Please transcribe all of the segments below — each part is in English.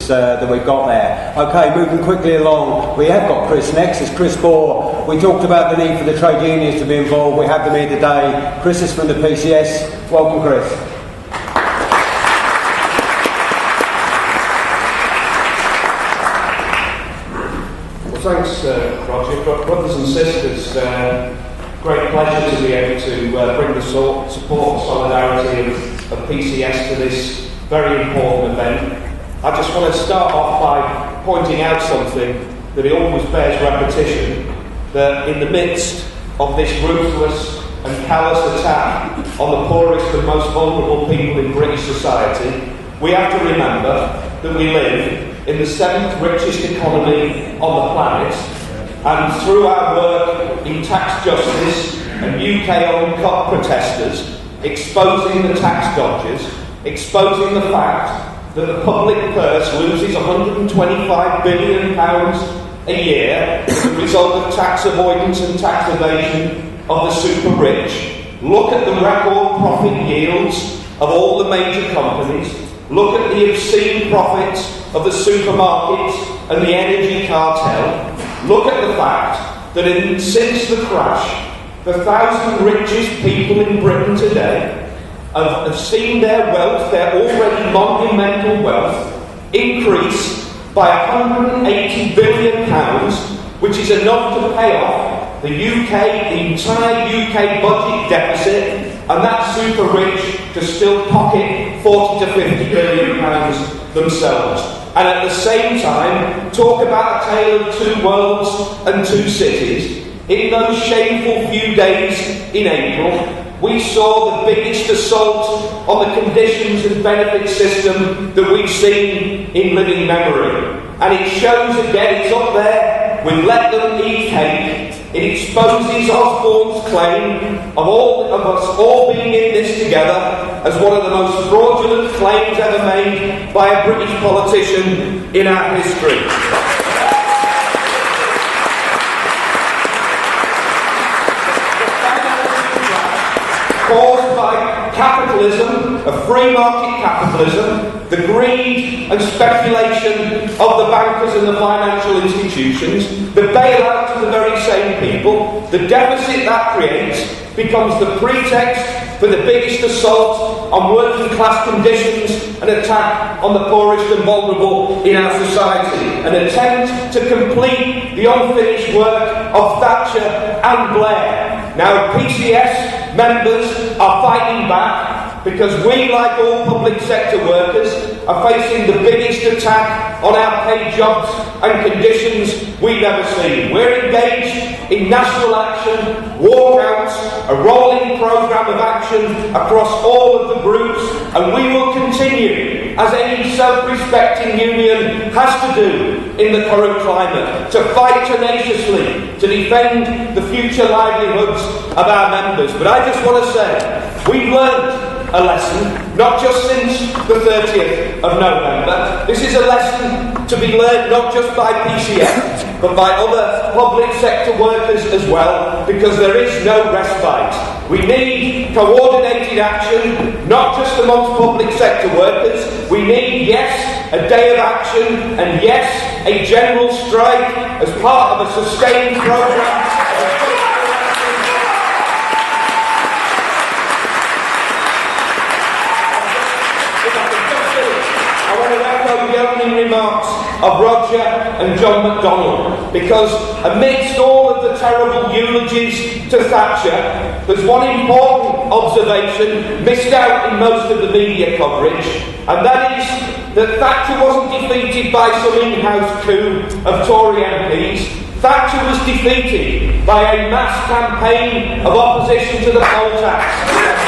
that we've got there. Okay, moving quickly along, we have got Chris next. It's Chris Baugh. We talked about the need for the trade unions to be involved. We have them here today. Chris is from the PCS. Welcome, Chris. Well, thanks, Roger. Brothers and sisters, great pleasure to be able to bring the support and solidarity of PCS to this very important event. I just want to start off by pointing out something that it always bears repetition, that in the midst of this ruthless and callous attack on the poorest and most vulnerable people in British society, we have to remember that we live in the 7th richest economy on the planet, and through our work in tax justice and UK-owned COP protesters, exposing the tax dodgers, exposing the fact that the public purse loses £125 billion a year as a result of tax avoidance and tax evasion of the super rich. Look at the record profit yields of all the major companies. Look at the obscene profits of the supermarkets and the energy cartel. Look at the fact that since the crash, the 1,000 richest people in Britain today have seen their wealth, their already monumental wealth, increase by £180 billion, which is enough to pay off the entire UK budget deficit, and that super rich to still pocket 40 to 50 billion pounds themselves. And at the same time, talk about a tale of two worlds and two cities. In those shameful few days in April, we saw the biggest assault on the conditions and benefit system that we've seen in living memory. And it shows again, it's up there with Let Them Eat Cake. It exposes Osborne's claim of us all being in this together as one of the most fraudulent claims ever made by a British politician in our history. Caused by capitalism, a free market capitalism, the greed and speculation of the bankers and the financial institutions, the bailout to the very same people, the deficit that creates becomes the pretext for the biggest assault on working class conditions, an attack on the poorest and vulnerable in our society, an attempt to complete the unfinished work of Thatcher and Blair. Now, PCS members are fighting back because we, like all public sector workers, are facing the biggest attack on our paid jobs and conditions we've ever seen. We're engaged in national action, walkouts, a rolling programme of action across all of the groups, and we will continue, as any self-respecting union has to do in the current climate, to fight tenaciously to defend the future livelihoods of our members. But I just want to say, we've learned a lesson, not just since the 30th of November. This is a lesson to be learned not just by PCS, but by other public sector workers as well, because there is no respite. We need coordinated action, not just amongst public sector workers. We need, yes, a day of action, and yes, a general strike as part of a sustained programme. Remarks of Roger and John McDonnell, because amidst all of the terrible eulogies to Thatcher, there's one important observation missed out in most of the media coverage, and that is that Thatcher wasn't defeated by some in-house coup of Tory MPs. Thatcher was defeated by a mass campaign of opposition to the poll tax.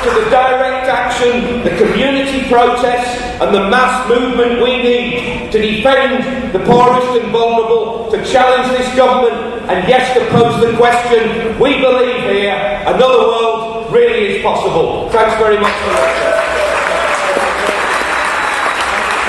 To the direct action, the community protests and the mass movement we need to defend the poorest and vulnerable, to challenge this government, and yes, to pose the question, we believe here, another world really is possible. Thanks very much for listening.